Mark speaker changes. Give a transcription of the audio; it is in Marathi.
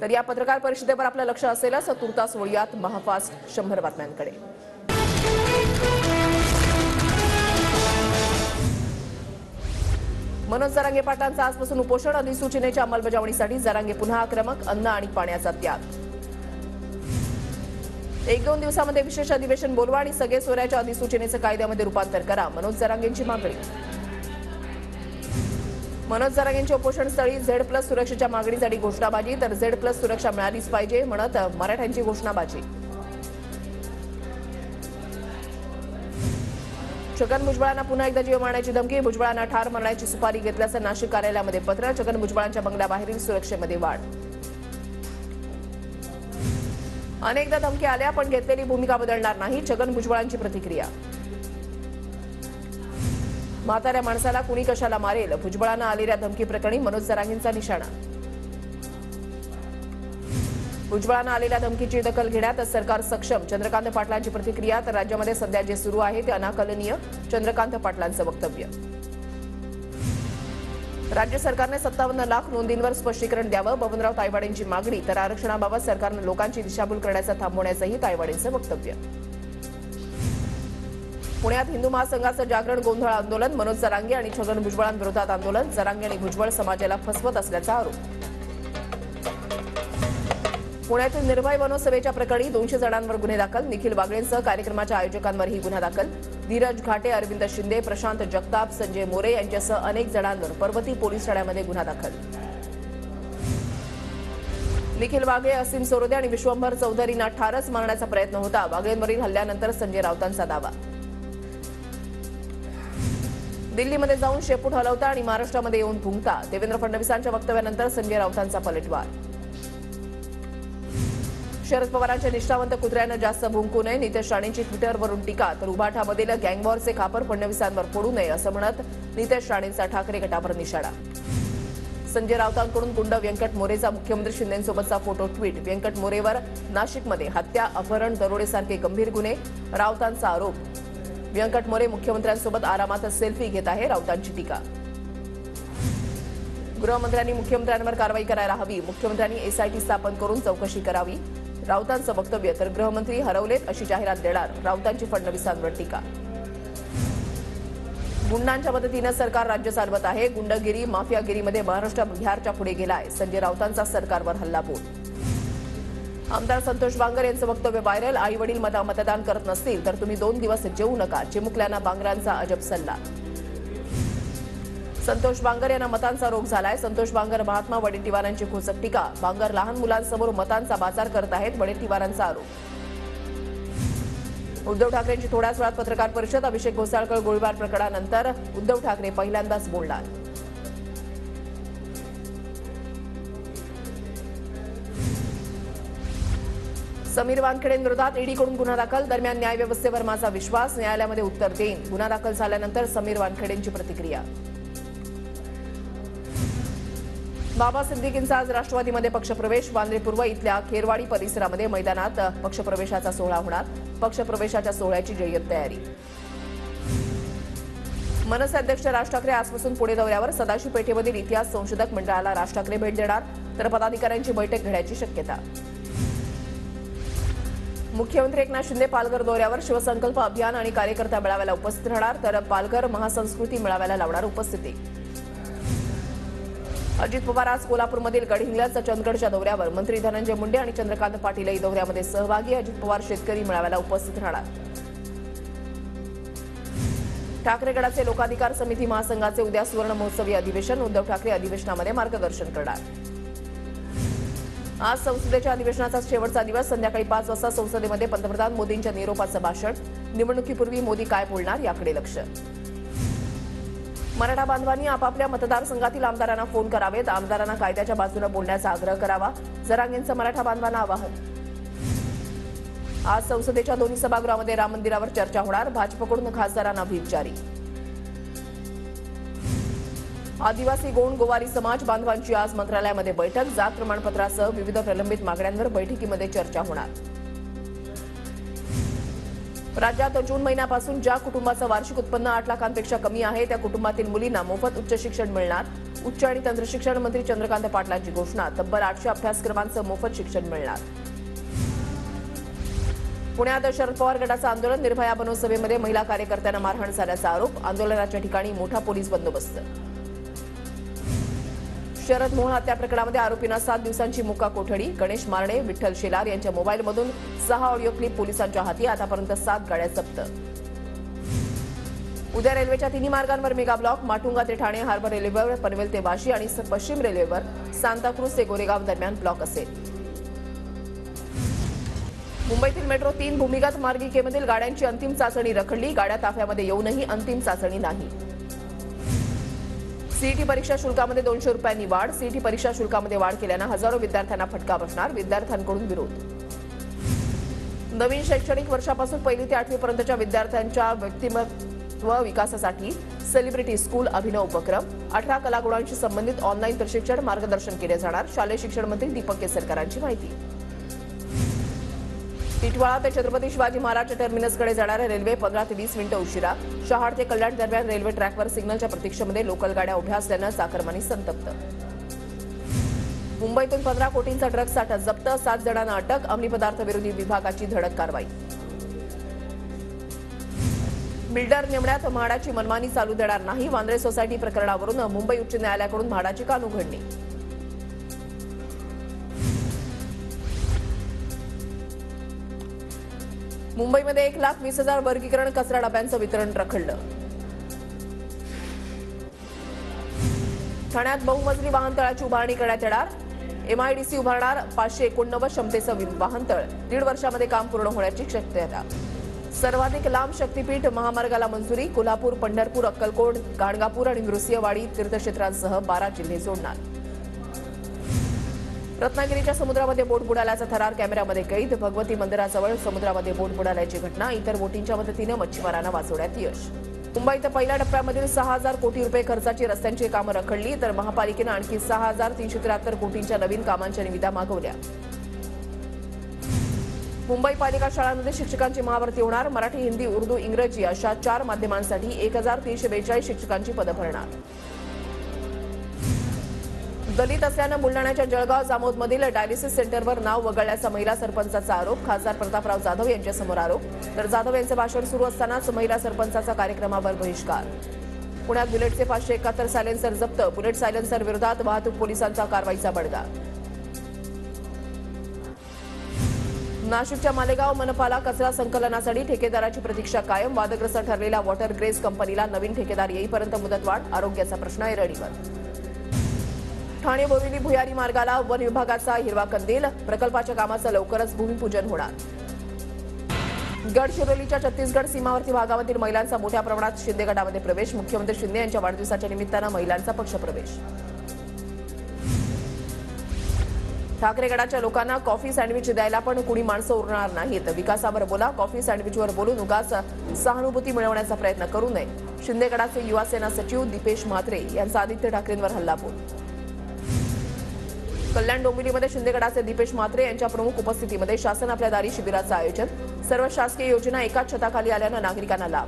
Speaker 1: तर या पत्रकार परिषदेवर आपलं लक्ष असेलच. तुर्तास वळूयात महाफास्ट 100 बातम्यांकडे. मनोज जरांगे पाटलांचं आजपासून उपोषण. अधिसूचनेच्या अंमलबजावणीसाठी जरांगे पुन्हा आक्रमक. अन्न आणि पाण्याचा त्याग. 1-2 दिवसांमध्ये विशेष अधिवेशन बोलवा आणि सगळे सोयऱ्याच्या अधिसूचनेचं कायद्यामध्ये रूपांतर करा. मनोज जरांगेंची मागणी. मनोज जरांगेंच्या उपोषणस्थळी Z+ सुरक्षेच्या मागणीसाठी घोषणाबाजी. तर Z+ सुरक्षा मिळालीच पाहिजे म्हणत मराठ्यांची घोषणाबाजी. छगन भुजबळांना पुन्हा एकदा जीव मारण्याची धमकी. भुजबळांना ठार मारण्याची सुपारी घेतल्याचं नाशिक कार्यालयामध्ये पत्र. छगन भुजबळांच्या बंगल्याबाहेरील सुरक्षेमध्ये वाढ. अनेकदा धमक्या आल्या पण घेतलेली भूमिका बदलणार नाही. छगन भुजबळांची प्रतिक्रिया. म्हाताऱ्या माणसाला कुणी कशाला मारेल. भुजबळांना आलेल्या धमकी प्रकरणी मनोज जरांगेंचा निशाणा. भुजबळांना आलेल्या धमकीची दखल घेण्यात सरकार सक्षम. चंद्रकांत पाटलांची प्रतिक्रिया. तर राज्यामध्ये सध्या जे सुरू आहे ते अनाकलनीय. चंद्रकांत पाटलांचं वक्तव्य. राज्य सरकारने 57 लाख नोंदींवर स्पष्टीकरण द्यावं. बबनराव तायवाडेंची मागणी. तर आरक्षणाबाबत सरकारनं लोकांची दिशाभूल करण्याचं थांबवण्याचंही तायवाडेंचं वक्तव्य. पुण्यात हिंदू महासंघाचं जागरण गोंधळ आंदोलन. मनोज जरांगे आणि छगन भुजबळांविरोधात आंदोलन. जरांगे आणि भुजबळ समाजाला फसवत असल्याचा आरोप. पुण्यातील निर्भय वनोत्सवेच्या प्रकरणी 200 जणांवर गुन्हे दाखल. निखिल वागळेंसह कार्यक्रमाच्या आयोजकांवरही गुन्हा दाखल. धीरज घाटे, अरविंद शिंदे, प्रशांत जगताप, संजय मोरे यांच्यासह अनेक जणांवर पर्वती पोलीस ठाण्यामध्ये गुन्हा दाखल. निखिल वागळे, असीम सोरोदे आणि विश्वंभर चौधरींना ठारच मारण्याचा प्रयत्न होता. वागळेंवरील हल्ल्यानंतर संजय राऊतांचा दावा. दिल्लीमध्ये जाऊन शेपूट हलवता आणि महाराष्ट्रामध्ये येऊन भुंकता. देवेंद्र फडणवीसांच्या वक्तव्यानंतर संजय राऊतांचा पलटवार. शरद पवारांच्या निष्ठावंत कुत्र्यानं जास्त भुंकू नये. नितेश राणेंची ट्विटरवरून टीका. तर उभाठामधील गँगवॉरचे खापर फडणवीसांवर फोडू नये असं म्हणत नितेश राणेंचा ठाकरे गटावर निशाणा. संजय राऊतांकडून गुंड व्यंकट मोरेचा मुख्यमंत्री शिंदेंसोबतचा फोटो ट्विट. व्यंकट मोरेवर नाशिकमध्ये हत्या, अपहरण, दरोडेसारखे गंभीर गुन्हे. राऊतांचा आरोप. व्यंकट मोरे मुख्यमंत्र्यांसोबत आरामात सेल्फी घेत आहे. राऊतांची टीका. गृहमंत्र्यांनी मुख्यमंत्र्यांवर कारवाई करायला हवी. मुख्यमंत्र्यांनी SIT स्थापन करून चौकशी करावी. राऊतांचं वक्तव्य. तर गृहमंत्री हरवलेत अशी जाहिरात देणार. राऊतांची फडणवीसांवर टीका. गुंडांच्या मदतीनं सरकार राज्य चालवत आहे. गुंडगिरी, माफियागिरीमध्ये महाराष्ट्र बिहारच्या पुढे गेलाय. संजय राऊतांचा सरकारवर हल्लाबोल. आमदार संतोष बांगर यांचं वक्तव्य व्हायरल. आई वडील मतदान करत नसतील तर तुम्ही 2 दिवस जेवू नका. चिमुकल्यांना बांगरांचा अजब सल्ला. संतोष बांगर यांना मतांचा रोग झालाय. संतोष बांगर महात्मा वडेट्टीवारांची खोचक टीका. बांगर लहान मुलांसमोर मतांचा बाजार करत आहेत. वडेट्टीवारांचा आरोप. उद्धव ठाकरेंची थोड्याच वेळात पत्रकार परिषद. अभिषेक घोसाळकर गोळीबार प्रकरणानंतर उद्धव ठाकरे पहिल्यांदाच बोलणार. समीर वानखेडेंविरोधात ईडीकडून गुन्हा दाखल. दरम्यान न्यायव्यवस्थेवर माझा विश्वास. न्यायालयामध्ये उत्तर देईन. गुन्हा दाखल झाल्यानंतर समीर वानखेडेंची प्रतिक्रिया. बाबा सिद्दीकींचा आज राष्ट्रवादीमध्ये पक्षप्रवेश. वांद्रे पूर्व इथल्या खेरवाडी परिसरामध्ये मैदानात पक्षप्रवेशाचा सोहळा होणार. पक्षप्रवेशाच्या सोहळ्याची जय्यत तयारी. मनसे अध्यक्ष राज ठाकरे आजपासून पुणे दौऱ्यावर. सदाशिव पेठेमधील इतिहास संशोधक मंडळाला राज ठाकरे भेट देणार. तर पदाधिकाऱ्यांची बैठक घेण्याची शक्यता. मुख्यमंत्री एकनाथ शिंदे पालघर दौऱ्यावर. शिवसंकल्प अभियान आणि कार्यकर्ता मेळाव्याला उपस्थित राहणार. तर पालघर महासंस्कृती मेळाव्याला लावणार उपस्थिती. अजित पवार आज कोल्हापूरमधील गडहिंग्लज चंदगडच्या दौऱ्यावर. मंत्री धनंजय मुंडे आणि चंद्रकांत पाटीलही दौऱ्यामध्ये सहभागी. अजित पवार शेतकरी मेळाव्याला उपस्थित राहणार. ठाकरे गटाचे लोकाधिकार समिती महासंघाचे उद्या सुवर्ण महोत्सवी अधिवेशन. उद्धव ठाकरे अधिवेशनामध्ये मार्गदर्शन करणार. आज संसदेच्या अधिवेशनाचा शेवटचा दिवस. संध्याकाळी 5 वाजता संसदेमध्ये पंतप्रधान मोदींच्या निरोपाचं भाषण. निवडणुकीपूर्वी मोदी काय बोलणार याकडे लक्ष. मराठा बांधवांनी आपापल्या मतदारसंघातील आमदारांना फोन करावेत. आमदारांना कायद्याच्या बाजूने बोलण्याचा आग्रह करावा. जरांगेंचं मराठा बांधवांना आवाहन. आज संसदेच्या दोन्ही सभागृहामध्ये राम मंदिरावर चर्चा होणार. भाजपकडून खासदारांना व्हीप जारी. आदिवासी गोंड गोवारी समाज बांधवांची आज मंत्रालयामध्ये बैठक. जात प्रमाणपत्रासह विविध प्रलंबित मागण्यांवर बैठकीमध्ये चर्चा होणार. राज्यात जून महिन्यापासून ज्या कुटुंबाचं वार्षिक उत्पन्न 8 लाखांपेक्षा कमी आहे त्या कुटुंबातील मुलींना मोफत उच्च शिक्षण मिळणार. उच्च आणि तंत्रशिक्षण मंत्री चंद्रकांत पाटलांची घोषणा. तब्बल 800 अभ्यासक्रमांचं मोफत शिक्षण मिळणार. पुण्यात शरद पवार गटाचं आंदोलन. निर्भया बनव सभेमध्ये महिला कार्यकर्त्यांना मारहाण झाल्याचा आरोप. आंदोलनाच्या ठिकाणी मोठा पोलीस बंदोबस्त. शरद मोहन हत्या प्रकरणामध्ये आरोपींना 7 दिवसांची मोका कोठडी. गणेश मारणे, विठ्ठल शेलार यांच्या मोबाईलमधून 6 ऑडिओ क्लिप पोलिसांच्या हाती. आतापर्यंत 7 गाड्या जप्त. उद्या रेल्वेच्या तिन्ही मार्गांवर मेगा ब्लॉक. माटुंगा ते ठाणे हार्बर रेल्वेवर, पनवेल ते वाशी आणि पश्चिम रेल्वेवर सांताक्रूज ते गोरेगाव दरम्यान ब्लॉक असेल. मुंबईतील मेट्रो 3 भूमिगत मार्गिकेमधील गाड्यांची अंतिम चाचणी रखडली. गाड्या ताफ्यामध्ये येऊनही अंतिम चाचणी नाही. सीईटी परीक्षा शुल्कामध्ये 200 रुपयांनी वाढ. सीईटी परीक्षा शुल्कामध्ये वाढ केल्यानं हजारो विद्यार्थ्यांना फटका बसणार. विद्यार्थ्यांकडून विरोध. नवीन शैक्षणिक वर्षापासून 1ली ते 8वी पर्यंतच्या विद्यार्थ्यांच्या व्यक्तिमत्व विकासासाठी सेलिब्रिटी स्कूल अभिनव उपक्रम. 18 कलागुणांशी संबंधित ऑनलाईन प्रशिक्षण मार्गदर्शन केले जाणार. शालेय शिक्षण मंत्री दीपक केसरकरांची माहिती. टिटवाळा ते छत्रपती शिवाजी महाराज टर्मिनसकडे जाणाऱ्या रेल्वे 15 ते 20 मिनिटं उशिरा. शहाड ते कल्याण दरम्यान रेल्वे ट्रॅकवर सिग्नलच्या प्रतीक्षेमध्ये लोकल गाड्या उभ्या असल्यानं चाकरमानी संतप्त. मुंबईतून 15 कोटींचा ड्रग्ज साठा जप्त. 7 जणांना अटक. अंमली पदार्थ विरोधी विभागाची धडक कारवाई. बिल्डर नेमण्यात म्हाडाची मनमानी चालू देणार नाही. वांद्रे सोसायटी प्रकरणावरून मुंबई उच्च न्यायालयाकडून म्हाडाची कानउघडणी. मुंबईमध्ये 1,20,000 वर्गीकरण कचरा डब्यांचं वितरण रखडलं. ठाण्यात बहुमजली वाहनतळाची उभारणी करण्यात येणार. एमआयडीसी उभारणार. 589 क्षमतेचं वाहनतळ 1.5 वर्षामध्ये काम पूर्ण होण्याची शक्यता. सर्वाधिक लांब शक्तीपीठ महामार्गाला मंजुरी. कोल्हापूर, पंढरपूर, अक्कलकोट, गाणगापूर आणि नृसिंहवाडी तीर्थक्षेत्रांसह 12 जिल्हे जोडणार. रत्नागिरीच्या समुद्रामध्ये बोट बुडाल्याचा थरार कॅमेऱ्यामध्ये कैद. भगवती मंदिराजवळ समुद्रामध्ये बोट बुडाल्याची घटना. इतर बोटींच्या मदतीनं मच्छीमारांना वाचवण्यात यश. मुंबईत पहिल्या टप्प्यामधील 6,000 कोटी रुपये खर्चाची रस्त्यांची कामं रखडली. तर महापालिकेनं आणखी 6,373 कोटींच्या नवीन कामांच्या निविदा मागवल्या. मुंबई पालिका शाळांमध्ये शिक्षकांची महाभरती होणार. मराठी, हिंदी, उर्दू, इंग्रजी अशा 4 माध्यमांसाठी 1,342 शिक्षकांची पदं भरणार. दलित असल्यानं बुलढाण्याच्या जळगाव जामोदमधील डायलिसिस सेंटरवर नाव वगळल्याचा महिला सरपंचाचा आरोप. खासदार प्रतापराव जाधव यांच्यासमोर आरोप. तर जाधव यांचं भाषण सुरू असतानाच महिला सरपंचाचा कार्यक्रमावर बहिष्कार. पुण्यात बुलेटचे 571 सायलेन्सर जप्त. बुलेट सायलेन्सर विरोधात वाहतूक पोलिसांचा कारवाईचा बडगा. नाशिकच्या मालेगाव मनपाला कचरा संकलनासाठी ठेकेदाराची प्रतीक्षा कायम. वादग्रस्त ठरलेल्या वॉटर ग्रेस कंपनीला नवीन ठेकेदार येईपर्यंत मुदतवाढ. आरोग्याचा प्रश्न ऐरणीवर. ठाणे बोरिवली भुयारी मार्गाला वन विभागाचा हिरवा कंदील. प्रकल्पाच्या कामाचं लवकरच भूमिपूजन होणार. गडचिरोलीच्या छत्तीसगड सीमावर्ती भागामधील महिलांचा मोठ्या प्रमाणात शिंदे गटामध्ये प्रवेश. मुख्यमंत्री शिंदे यांच्या वाढदिवसाच्या निमित्तानं महिलांचा पक्षप्रवेश. ठाकरे गटाच्या लोकांना कॉफी सँडविच द्यायला पण कुणी माणसं उरणार नाहीत. विकासावर बोला, कॉफी सँडविचवर बोलून उगाच सहानुभूती मिळवण्याचा प्रयत्न करू नये. शिंदे गटाचे युवा सेना सचिव दीपेश म्हात्रे यांचा आदित्य ठाकरेंवर हल्लाबोल. कल्याण डोंबिवलीमध्ये शिंदे गटाचे दीपेश म्हात्रे यांच्या प्रमुख उपस्थितीमध्ये शासन आपल्या दारी शिबिराचं आयोजन. सर्व शासकीय योजना एकाच छताखाली आल्यानं नागरिकांना लाभ.